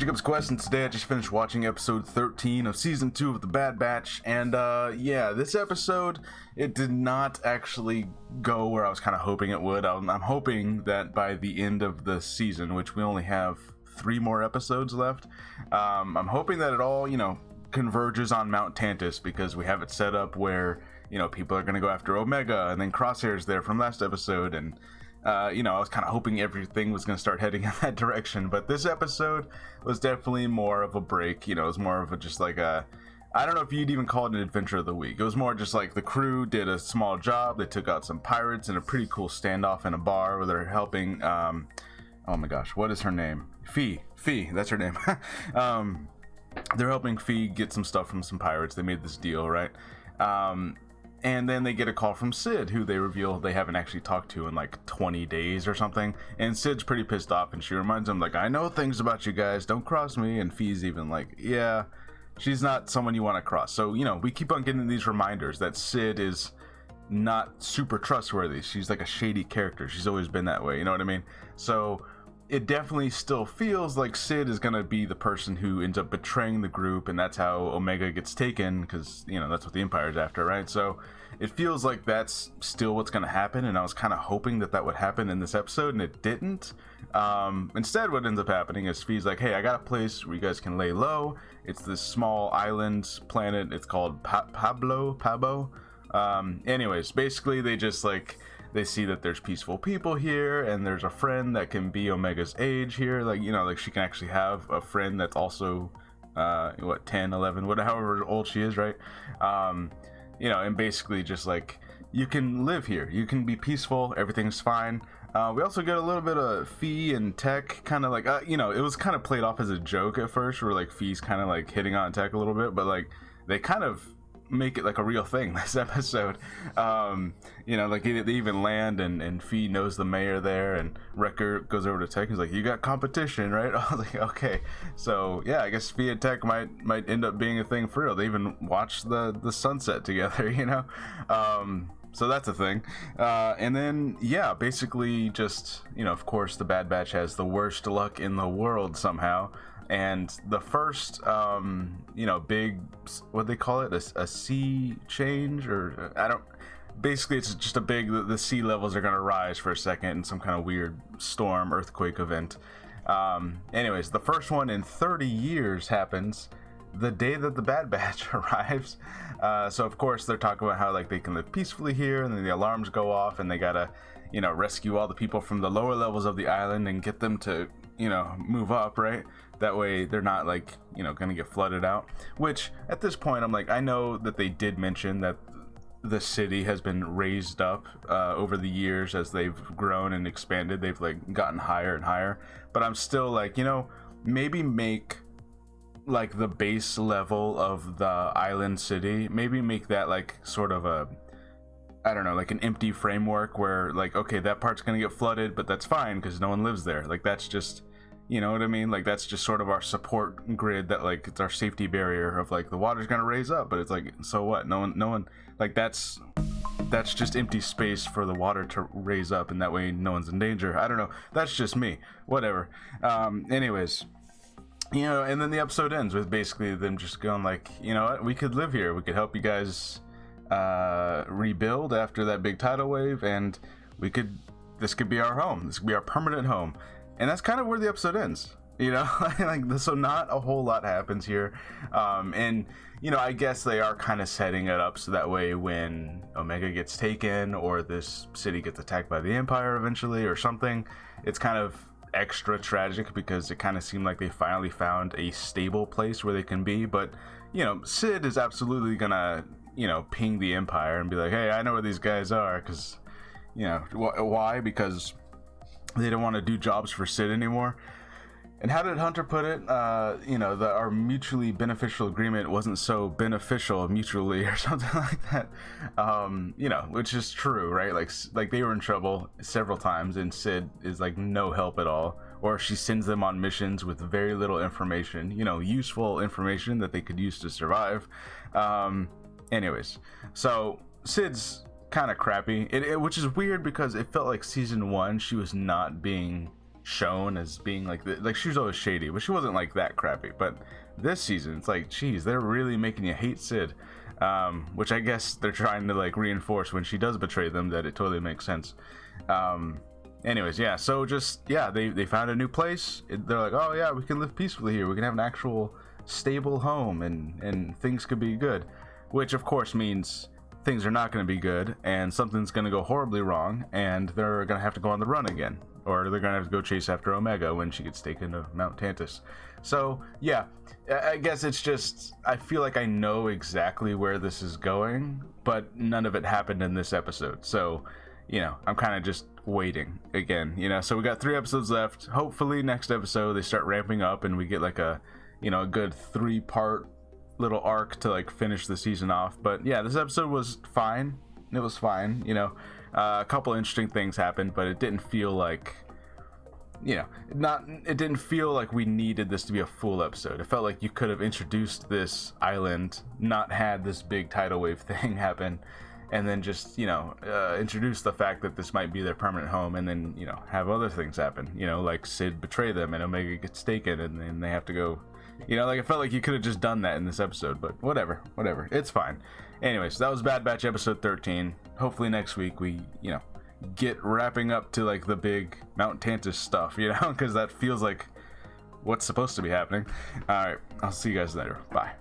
Jacob's Quest, and today I just finished watching episode 13 of season 2 of The Bad Batch, and yeah, this episode, it did not actually go where I was kind of hoping it would. I'm hoping that by the end of the season, which we only have 3 more episodes left, I'm hoping that it all, converges on Mount Tantus, because we have it set up where, people are going to go after Omega, and then Crosshair's there from last episode, and I was kind of hoping everything was going to start heading in that direction, but this episode was definitely more of a break. It was more of a just like a, I don't know if you'd even call it an adventure of the week. It was more just like the crew did a small job. They took out some pirates in a pretty cool standoff in a bar where they're helping, oh my gosh, what is her name? Fee, that's her name. They're helping Fee get some stuff from some pirates. They made this deal, right? And then they get a call from Sid, who they reveal they haven't actually talked to in like 20 days or something. And Sid's pretty pissed off, and she reminds him, like, I know things about you guys, don't cross me. And Fee's even like, yeah, she's not someone you want to cross. So, we keep on getting these reminders that Sid is not super trustworthy. She's like a shady character. She's always been that way, you know what I mean? So it definitely still feels like Sid is going to be the person who ends up betraying the group, and that's how Omega gets taken, because, that's what the Empire's after, right? So it feels like that's still what's going to happen, and I was kind of hoping that would happen in this episode, and it didn't. Instead, what ends up happening is Fee's like, hey, I got a place where you guys can lay low. It's this small island planet. It's called Pabo. Anyways, basically, they just, they see that there's peaceful people here, and there's a friend that can be Omega's age here. She can actually have a friend that's also, 10, 11, however old she is, right? And basically just you can live here. You can be peaceful. Everything's fine. We also get a little bit of Fee and Tech, kind of it was kind of played off as a joke at first, where Fee's kind of hitting on Tech a little bit, but they kind of make it like a real thing this episode. They even land, and Fee knows the mayor there, and Wrecker goes over to Tech. He's like, you got competition, right? I was like, okay. So yeah, I guess Fee and Tech might end up being a thing for real. They even watch the sunset together, so that's a thing. And then yeah, basically just, of course the Bad Batch has the worst luck in the world somehow. And the first, big, what they call it, a sea change, or basically it's just a big, the sea levels are going to rise for a second in some kind of weird storm, earthquake event. Anyways, the first one in 30 years happens the day that the Bad Batch arrives. So of course they're talking about how they can live peacefully here, and then the alarms go off, and they gotta, rescue all the people from the lower levels of the island and get them to, move up, right? That way they're not gonna get flooded out. Which at this point I'm I know that they did mention that the city has been raised up over the years as they've grown and expanded. They've gotten higher and higher, but I'm still maybe make the base level of the island city, maybe make that sort of a, I don't know, an empty framework where okay, that part's gonna get flooded, but that's fine because no one lives there. That's just, you know what I mean? That's just sort of our support grid, that it's our safety barrier of the water's gonna raise up, but it's so what? No one that's just empty space for the water to raise up, and that way no one's in danger. I don't know. That's just me. Whatever. Anyways, and then the episode ends with basically them just going you know what? We could live here. We could help you guys rebuild after that big tidal wave, and this could be our home. This could be our permanent home. And that's kind of where the episode ends, so not a whole lot happens here. And, I guess they are kind of setting it up so that way when Omega gets taken, or this city gets attacked by the Empire eventually or something, it's kind of extra tragic, because it kind of seemed like they finally found a stable place where they can be. But, Sid is absolutely gonna, ping the Empire and be like, hey, I know where these guys are, because, why? Because they don't want to do jobs for Sid anymore. And how did Hunter put it? Our mutually beneficial agreement wasn't so beneficial mutually, or something like that. Which is true, right? They were in trouble several times, and Sid is no help at all. Or she sends them on missions with very little information, useful information that they could use to survive. Anyways, so Sid's kind of crappy, which is weird, because it felt like season 1 she was not being shown as being like she was always shady, but she wasn't like that crappy. But this season, it's like, geez, they're really making you hate Sid, which I guess they're trying to like reinforce when she does betray them, that it totally makes sense. Anyways, yeah, so just, yeah, they found a new place. They're like, oh yeah, we can live peacefully here, we can have an actual stable home, and things could be good, which of course means things are not going to be good, and something's going to go horribly wrong, and they're going to have to go on the run again, or they're going to have to go chase after Omega when she gets taken to Mount Tantus. So yeah, I guess it's just, I feel like I know exactly where this is going, but none of it happened in this episode. So, you know, I'm kind of just waiting again, you know. So we got 3 episodes left. Hopefully next episode they start ramping up and we get like a, you know, a good 3-part little arc to like finish the season off. But yeah, this episode was fine. It was fine, you know. A couple interesting things happened, but it didn't feel like, you know, it didn't feel like we needed this to be a full episode. It felt like you could have introduced this island, not had this big tidal wave thing happen, and then just, you know, introduce the fact that this might be their permanent home, and then, you know, have other things happen, you know, like Sid betray them and Omega gets taken and then they have to go, you know, like, it felt like you could have just done that in this episode, but whatever, it's fine. Anyways, that was Bad Batch episode 13. Hopefully next week we, you know, get wrapping up to like the big Mount Tantus stuff, you know, because that feels like what's supposed to be happening. All right, I'll see you guys later. Bye.